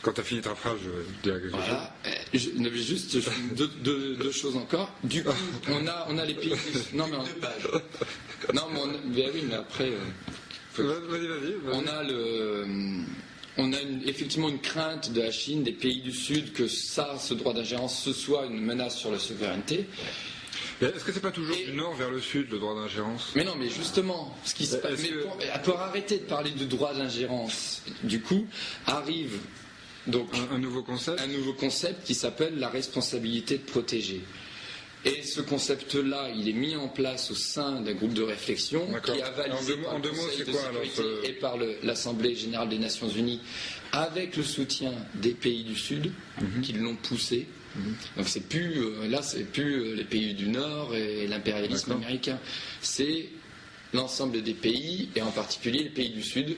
Quand tu as fini ta phrase, je dirais quelque chose. Voilà. Juste deux choses encore. Du coup, on a les pays. Non, mais Deux pages. Non, mais oui, mais après. Vas-y. On a effectivement une crainte de la Chine, des pays du Sud, que ce droit d'ingérence, ce soit une menace sur la souveraineté. Est-ce que c'est pas toujours du nord vers le sud, le droit d'ingérence? Mais non, mais justement, ce qui se passe. Pour arrêter de parler de droit d'ingérence, du coup, arrive donc un nouveau concept. Un nouveau concept qui s'appelle la responsabilité de protéger. Et ce concept-là, il est mis en place au sein d'un groupe de réflexion qui est avalisé par le Conseil de sécurité et par l'Assemblée générale des Nations Unies, avec le soutien des pays du Sud qui l'ont poussé. Donc c'est plus les pays du Nord et l'impérialisme américain, c'est l'ensemble des pays et en particulier les pays du Sud,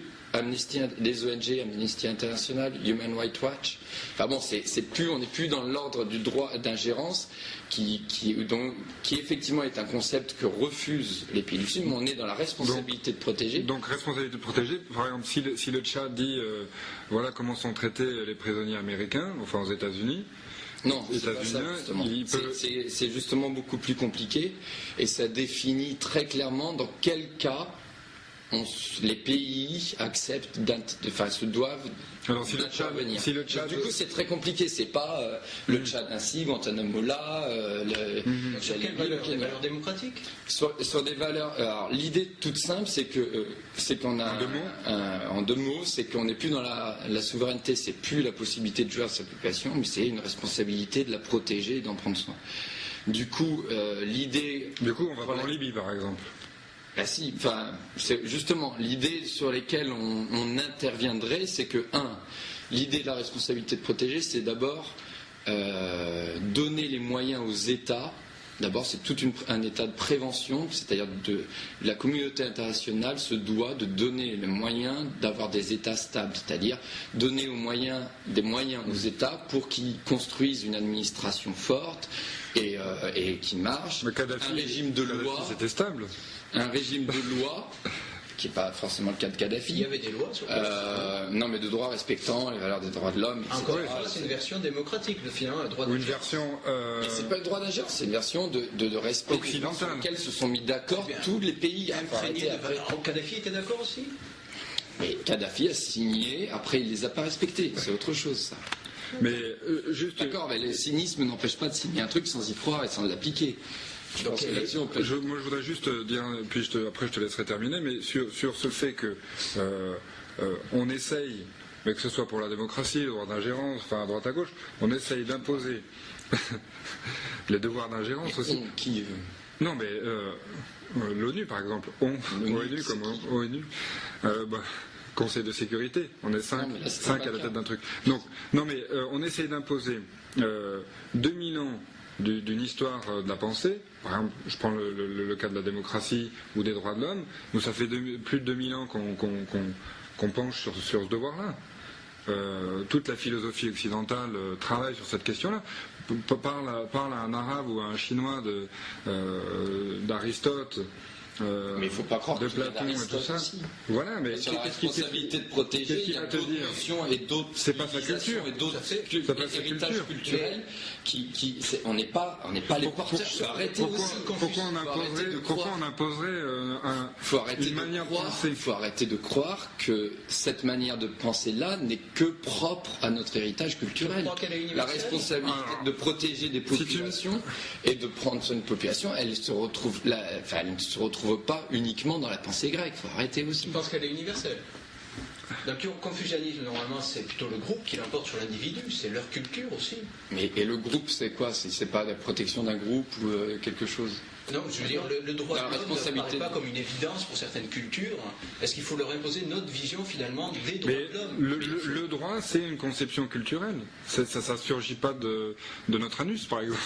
les ONG, Amnesty International, Human Rights Watch. Enfin bon, on n'est plus dans l'ordre du droit d'ingérence qui effectivement est un concept que refusent les pays du Sud, mais on est dans la responsabilité de protéger. Donc responsabilité de protéger, par exemple, si le Tchad dit voilà comment sont traités les prisonniers américains, enfin aux États-Unis. Non, c'est pas ça, justement. C'est justement beaucoup plus compliqué et ça définit très clairement dans quel cas les pays acceptent, se doivent intervenir. Du coup, c'est très compliqué. C'est pas le Tchad ainsi, Guantanamo là. Sur quelles valeurs? Des valeurs démocratiques? Sur des valeurs. Alors, l'idée toute simple, c'est qu'on a en deux mots, c'est qu'on n'est plus dans la souveraineté. C'est plus la possibilité de jouir de sa population, mais c'est une responsabilité de la protéger et d'en prendre soin. Du coup, l'idée. Du coup, on va pas en Libye, par exemple. Ah si, c'est justement l'idée sur laquelle on interviendrait, c'est que l'idée de la responsabilité de protéger, c'est d'abord donner les moyens aux États. D'abord, c'est tout un état de prévention, c'est-à-dire la communauté internationale se doit de donner les moyens d'avoir des États stables, c'est-à-dire donner des moyens aux États pour qu'ils construisent une administration forte et qui marche. Un régime de loi. C'était stable. Un régime de loi, qui n'est pas forcément le cas de Kadhafi. Il y avait des lois sur non, mais de droits respectant les valeurs des droits de l'homme. Encore une fois, c'est une version démocratique, le droit Ou une version. Mais c'est pas le droit d'ingérence, c'est une version de respect occidental sur lequel se sont mis d'accord tous les pays. Kadhafi était d'accord aussi. Mais Kadhafi a signé, après il les a pas respectés, c'est autre chose ça. Mais juste. D'accord, mais le cynisme n'empêche pas de signer un truc sans y croire et sans l'appliquer. Moi, je voudrais juste dire, puis après je te laisserai terminer, mais sur ce fait que on essaye, mais que ce soit pour la démocratie, le droit d'ingérence, enfin à droite à gauche, on essaye d'imposer les devoirs d'ingérence aussi. Non, mais l'ONU par exemple, ONU comme ONU. Conseil de sécurité, on est 5 à la tête d'un truc. Donc, non mais on essaye d'imposer 2000 ans d'une histoire de la pensée. Par exemple, je prends le cas de la démocratie ou des droits de l'homme. Nous, ça fait plus de 2000 ans qu'on penche sur ce devoir-là. Toute la philosophie occidentale travaille sur cette question-là. Parle à un arabe ou à un chinois d'Aristote. Mais il ne faut pas croire de Platon et tout ça. Aussi. Voilà, mais sur la responsabilité de protéger, il y a d'autres notions et d'autres civilisations et d'autres héritages culturels on n'est pas les porteurs. Pourquoi on imposerait une manière de penser? Il faut arrêter de croire que cette manière de penser là n'est que propre à notre héritage culturel. La responsabilité de protéger des populations et de prendre sur une population, elle ne se retrouve pas uniquement dans la pensée grecque. Il faut arrêter aussi. Je pense qu'elle est universelle. Dans le confucianisme, normalement, c'est plutôt le groupe qui l'emporte sur l'individu, c'est leur culture aussi. Et le groupe, c'est quoi? C'est pas la protection d'un groupe ou quelque chose? Non, je veux dire, le droit de l'homme ne paraît pas comme une évidence pour certaines cultures. Est-ce qu'il faut leur imposer notre vision, finalement, des droits de l'homme? Le droit, c'est une conception culturelle. Ça ne surgit pas de notre anus, par exemple.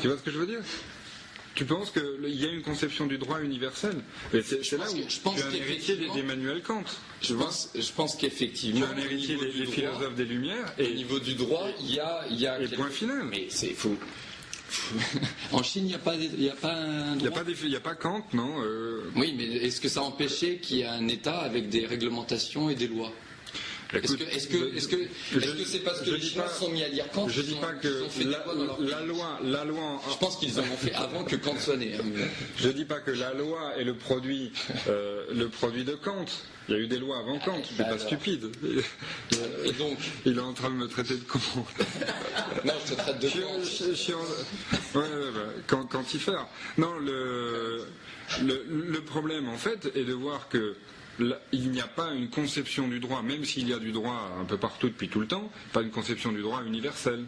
Tu vois ce que je veux dire? Tu penses qu'il y a une conception du droit universel? Et c'est là où tu es un héritier d'Emmanuel Kant. Je pense qu'effectivement, tu es un héritier des philosophes des Lumières. Et au niveau du droit, il y a et point final. Mais c'est faux. En Chine, il n'y a pas un droit. Il n'y a pas Kant, non. Oui, mais est-ce que ça a empêché qu'il y ait un État avec des réglementations et des lois? Est-ce que c'est parce que les Chinois sont mis à lire Kant? Je dis pas que la loi. Je pense qu'ils en ont fait avant que Kant soit né. Je dis pas que la loi est le produit de Kant. Il y a eu des lois avant Kant, je suis pas stupide. Et donc, il est en train de me traiter de con. Non, je te traite de con. Quantifère. Non, le problème en fait est de voir que il n'y a pas une conception du droit, même s'il y a du droit un peu partout depuis tout le temps, pas une conception du droit universelle.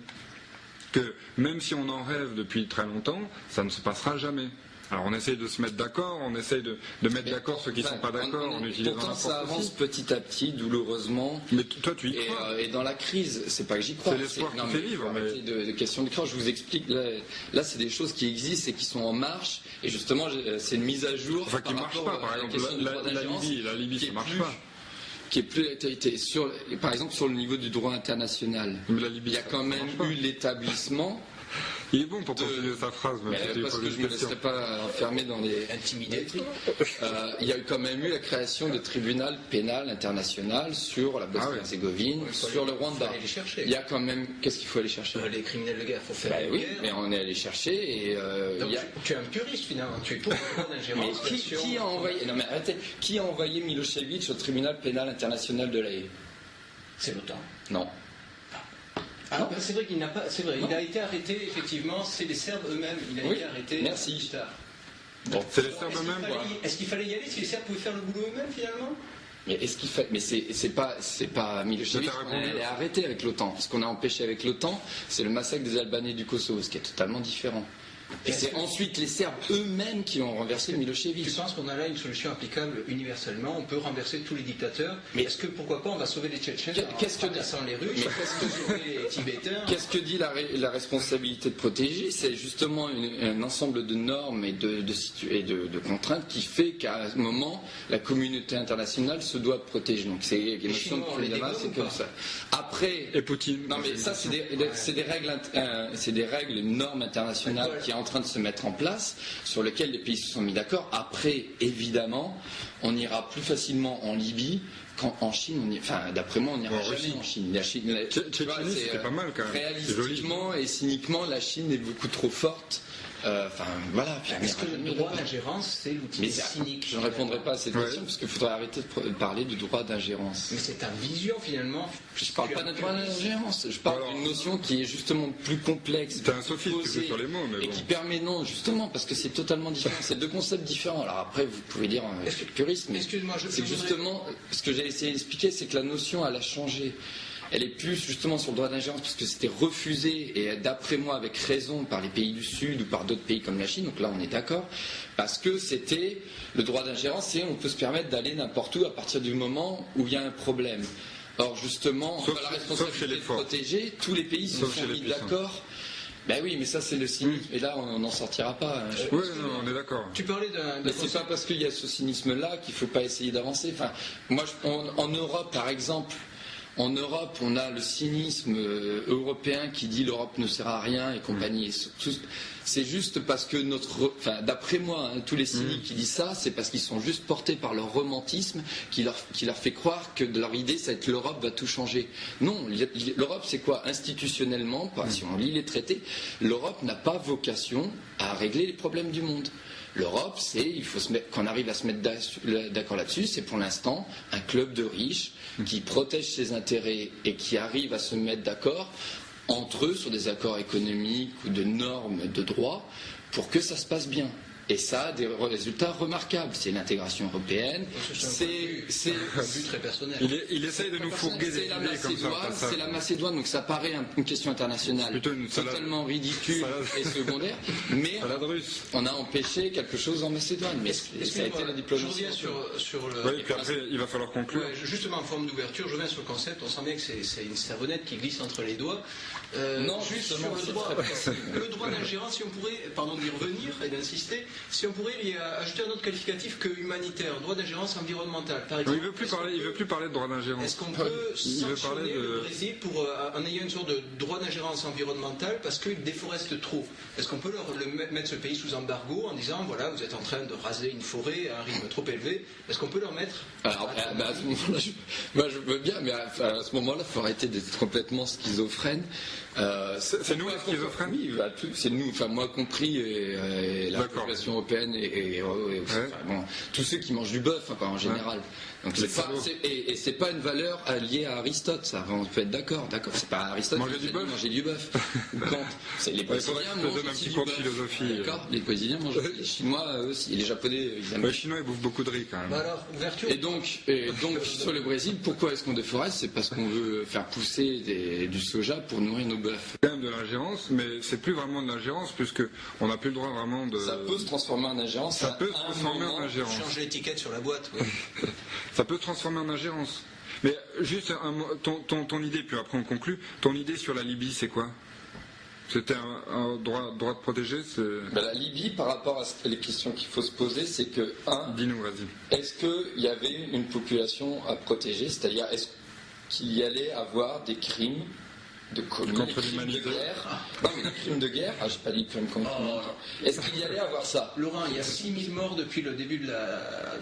Que même si on en rêve depuis très longtemps, ça ne se passera jamais. Alors on essaye de se mettre d'accord, on essaye de mettre d'accord ceux qui ne sont pas d'accord en utilisant pourtant ça avance petit à petit, douloureusement. Mais toi tu y crois. Et dans la crise, c'est pas que j'y crois. C'est l'espoir qui fait vivre. De questions de crainte, je vous explique. Là c'est des choses qui existent et qui sont en marche. Et justement, c'est une mise à jour. Enfin qui ne marche pas, par exemple. La Libye, ça ne marche pas. Qui est plus par exemple sur le niveau du droit international. Il y a quand même eu l'établissement. Il est bon pour continuer sa phrase, parce que je ne me laisserai pas enfermer dans les intimidations. Il y a quand même eu la création de tribunal pénal international sur la Bosnie-Herzégovine, sur le Rwanda. Il y a quand même. Qu'est-ce qu'il faut aller chercher? Les criminels de guerre, il faut faire. Oui, mais on est allé chercher et. Donc, tu es un puriste finalement. Tu es pour le droit d'ingérence. Mais qui a envoyé? Non mais arrêtez. Qui a envoyé Milosevic au tribunal pénal international de l'Haye? C'est l'OTAN. Non. Ah, ben c'est vrai qu'il n'a pas. C'est vrai, il a été arrêté, effectivement, c'est les Serbes eux-mêmes. Il a été arrêté. Merci. Bon, c'est les Serbes eux-mêmes. Est-ce qu'il fallait y aller si les Serbes pouvaient faire le boulot eux-mêmes finalement? Mais est-ce qu'il fait? Mais c'est pas Milosevic qu'on est arrêté avec l'OTAN. Ce qu'on a empêché avec l'OTAN, c'est le massacre des Albanais du Kosovo, ce qui est totalement différent. Et c'est ensuite les Serbes eux-mêmes qui ont renversé Milosevic. Tu penses qu'on a là une solution applicable universellement? On peut renverser tous les dictateurs? Mais est-ce que pourquoi pas on va sauver les Tchétchènes en traversant les Russes? Qu'est-ce que sauver les Tibétains? Qu'est-ce que dit la responsabilité de protéger? C'est justement un ensemble de normes et de contraintes qui fait qu'à un moment la communauté internationale se doit de protéger. Donc c'est une notion de fondamental, c'est comme ça. Après, et Poutine. Non mais ça c'est des règles, une norme internationale qui est en train de se mettre en place, sur lequel les pays se sont mis d'accord. Après, évidemment, on ira plus facilement en Libye qu'en Chine. D'après moi, on n'ira jamais en Chine. La Chine, c'est pas mal quand même. Réalistiquement et cyniquement, la Chine est beaucoup trop forte. Voilà. Est-ce que le droit d'ingérence, c'est l'outil cynique? Je ne répondrai pas à cette question parce qu'il faudrait arrêter de parler du droit d'ingérence. Mais c'est ta vision finalement. Je ne parle pas de droit d'ingérence. Je parle d'une notion qui est justement plus complexe. C'est un sophiste sur les mots, mais et qui permet justement parce que c'est totalement différent. C'est deux concepts différents. Alors après, vous pouvez dire je suis puriste, mais c'est justement ce que j'ai essayé d'expliquer, c'est que la notion elle a changé. Elle est plus justement sur le droit d'ingérence parce que c'était refusé et d'après moi avec raison par les pays du Sud ou par d'autres pays comme la Chine, donc là on est d'accord, parce que c'était le droit d'ingérence et on peut se permettre d'aller n'importe où à partir du moment où il y a un problème. Or justement, la responsabilité de protéger, tous les pays se sont mis d'accord. Ben oui, mais ça c'est le cynisme, et là on n'en sortira pas. Oui, on est d'accord. Tu parlais Mais c'est pas parce qu'il y a ce cynisme-là qu'il ne faut pas essayer d'avancer. Enfin, moi, en Europe par exemple, on a le cynisme européen qui dit l'Europe ne sert à rien et compagnie. C'est juste parce que d'après moi, tous les cyniques qui disent ça, c'est parce qu'ils sont juste portés par leur romantisme qui leur fait croire que leur idée, c'est que l'Europe va tout changer. Non, l'Europe, c'est quoi? Institutionnellement, si on lit les traités, l'Europe n'a pas vocation à régler les problèmes du monde. L'Europe, qu'on arrive à se mettre d'accord là-dessus, c'est pour l'instant un club de riches qui protège ses intérêts et qui arrive à se mettre d'accord entre eux sur des accords économiques ou de normes de droit pour que ça se passe bien. Et ça a des résultats remarquables. C'est l'intégration européenne. C'est un but très personnel. Il essaye de nous fourguer des idées comme ça. C'est la Macédoine, donc ça paraît une question internationale totalement ridicule et secondaire. Mais on a empêché quelque chose en Macédoine. Mais ça a été la diplomatie. Je reviens sur le. Oui, puis après, il va falloir conclure. Justement, en forme d'ouverture, je reviens sur le concept. On sent bien que c'est une savonnette qui glisse entre les doigts. Non, juste sur le droit d'ingérence, si on pourrait, y revenir et d'insister. Si on pourrait y ajouter un autre qualificatif que humanitaire, droit d'ingérence environnementale, par exemple. Il veut plus parler de droit d'ingérence. Est-ce qu'on peut sanctionner le Brésil en ayant une sorte de droit d'ingérence environnementale parce qu'il déforeste trop? Est-ce qu'on peut mettre ce pays sous embargo en disant, voilà, vous êtes en train de raser une forêt à un rythme trop élevé? Est-ce qu'on peut leur mettre... Alors, à ce moment-là, moi je veux bien, mais à ce moment-là, il faut arrêter d'être complètement schizophrène. C'est nous les schizophrènes? Oui, c'est nous, enfin moi compris, et la population européenne et tous ceux qui mangent du bœuf en général. Donc c'est pas une valeur liée à Aristote, ça. On peut être d'accord. C'est pas Aristote qui manger du bœuf. Les Brésiliens mangent aussi du bœuf. D'accord. Les Brésiliens mangent aussi. Les Chinois aussi. Et les Japonais, ils aiment. Les Chinois ils bouffent beaucoup de riz quand même. Alors, ouverture. Et donc sur le Brésil, pourquoi est-ce qu'on déforeste? C'est parce qu'on veut faire pousser du soja pour nourrir nos bœufs. C'est quand même de l'ingérence, mais c'est plus vraiment de l'ingérence puisque on n'a plus le droit vraiment de. Ça peut se transformer en ingérence. Ça peut se transformer en ingérence. Changer l'étiquette sur la boîte. Ouais. Ça peut se transformer en ingérence. Mais juste ton idée, puis après on conclut. Ton idée sur la Libye, c'est quoi? C'était un droit de protéger La Libye, par rapport à les questions qu'il faut se poser, c'est que, dis-nous, vas-y. Est-ce qu'il y avait une population à protéger? C'est-à-dire, est-ce qu'il y allait avoir des crimes contre l'humanité. Non, mais des crimes de guerre. J'ai pas dit crimes contre l'humanité. Est-ce qu'il y allait avoir ça? Laurent, il y a 6 000 morts depuis le début de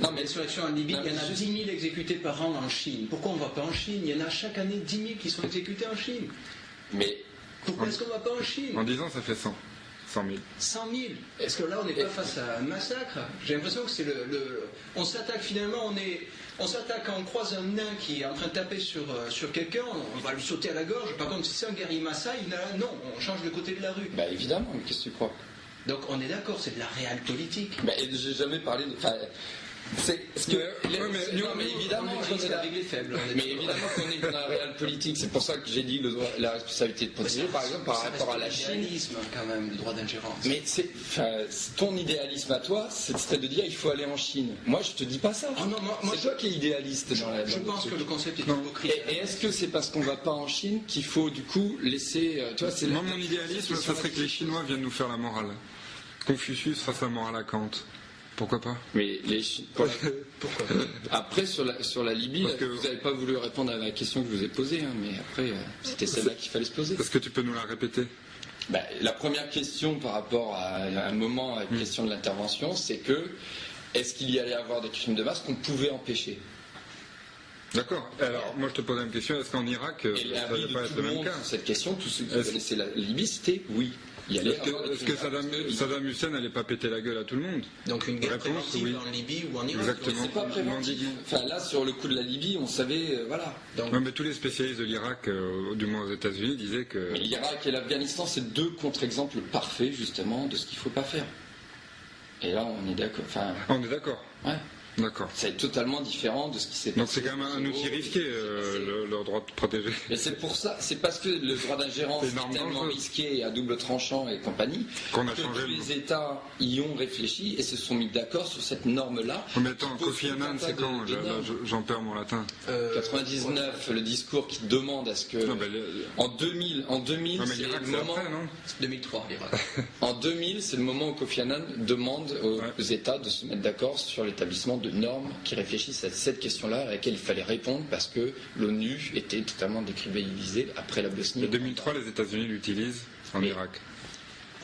l'insurrection en Libye. Il y en a 10 000 exécutés par an en Chine. Pourquoi on ne va pas en Chine? Il y en a chaque année 10 000 qui sont exécutés en Chine. Mais pourquoi est-ce qu'on ne va pas en Chine? En 10 ans, ça fait 100 000. 100 000. Est-ce que là, on n'est pas face à un massacre? J'ai l'impression que c'est on s'attaque finalement, on s'attaque quand on croise un nain qui est en train de taper sur quelqu'un, on va lui sauter à la gorge. Par contre, si c'est un guerrier Maasai, non, on change de côté de la rue. Bah évidemment, mais qu'est-ce que tu crois? Donc on est d'accord, c'est de la réelle politique. Bah, j'ai jamais parlé de... mais évidemment qu'on est avec les faibles. Mais évidemment qu'on est dans la réelle politique. C'est pour ça que j'ai dit la responsabilité de protéger, par exemple, par rapport à la Chine. Quand même, le droit d'ingérence. Mais ton idéalisme à toi, c'est de dire il faut aller en Chine. Moi, je te dis pas ça. C'est toi qui es idéaliste. Je pense que le concept est hypocrite. Et est-ce que c'est parce qu'on va pas en Chine qu'il faut du coup laisser... Moi, mon idéalisme, ça serait que les Chinois viennent nous faire la morale. Confucius fasse la morale à Kant. Pourquoi pas? Mais pourquoi? Après, sur la Libye, vous n'avez pas voulu répondre à la question que je vous ai posée, mais après, c'était celle-là qu'il fallait se poser. Est-ce que tu peux nous la répéter? La première question par rapport à un moment à la question de l'intervention, c'est est-ce qu'il y allait avoir des crimes de masse qu'on pouvait empêcher? D'accord. Alors, moi, je te posais une question. Est-ce qu'en Irak, ça ne va pas être le même cas? Cette question, tous ceux qui connaissaient la Libye, c'était oui. Est-ce que Saddam Hussein n'allait pas péter la gueule à tout le monde? Donc une guerre préventive en Libye ou en Irak? Exactement. C'est pas préventif. Là, sur le coup de la Libye, on savait, voilà. Mais tous les spécialistes de l'Irak, du moins aux États-Unis, disaient que... Mais l'Irak et l'Afghanistan, c'est 2 contre-exemples parfaits, justement, de ce qu'il ne faut pas faire. Et là, on est d'accord. On est d'accord. Ouais. D'accord. C'est totalement différent de ce qui s'est passé. Donc c'est quand même un outil risqué, le droit de protéger. Mais c'est pour ça, c'est parce que le droit d'ingérence est tellement risqué et à double tranchant et compagnie, qu'on a changé que les États y ont réfléchi et se sont mis d'accord sur cette norme-là. Mais attends, Kofi Annan, c'est quand? J'en perds mon latin. 99, le discours qui demande à ce que... En 2000, c'est le moment... Après, non? 2003, l'Irak. En 2000, c'est le moment où Kofi Annan demande aux États de se mettre d'accord sur l'établissement de normes qui réfléchissent à cette question-là à laquelle il fallait répondre parce que l'ONU était totalement décrédibilisée après la Bosnie. En 2003, les États-Unis l'utilisent en Irak.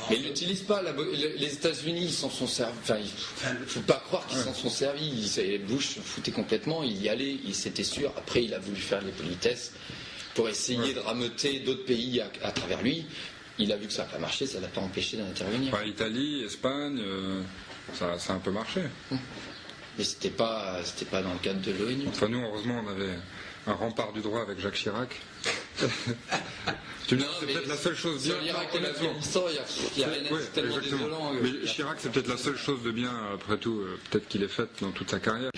Mais ils l'utilisent pas. Les États-Unis, ils s'en sont servis. Il ne faut pas croire qu'ils s'en sont servis. Bush s'en foutait complètement. Il y allait, c'était sûr. Après, il a voulu faire les politesses pour essayer de rameuter d'autres pays à travers lui. Il a vu que ça n'a pas marché, ça ne l'a pas empêché d'intervenir. Italie, Espagne, ça a un peu marché. Mais c'était pas dans le cadre de l'ONU. Enfin, nous, heureusement, on avait un rempart du droit avec Jacques Chirac. C'est peut-être la seule chose bien. Sur l'Irak et l'Afghanistan, il y a rien de tellement désolant. Mais Chirac, c'est peut-être la seule chose de bien, après tout, peut-être qu'il ait faite dans toute sa carrière.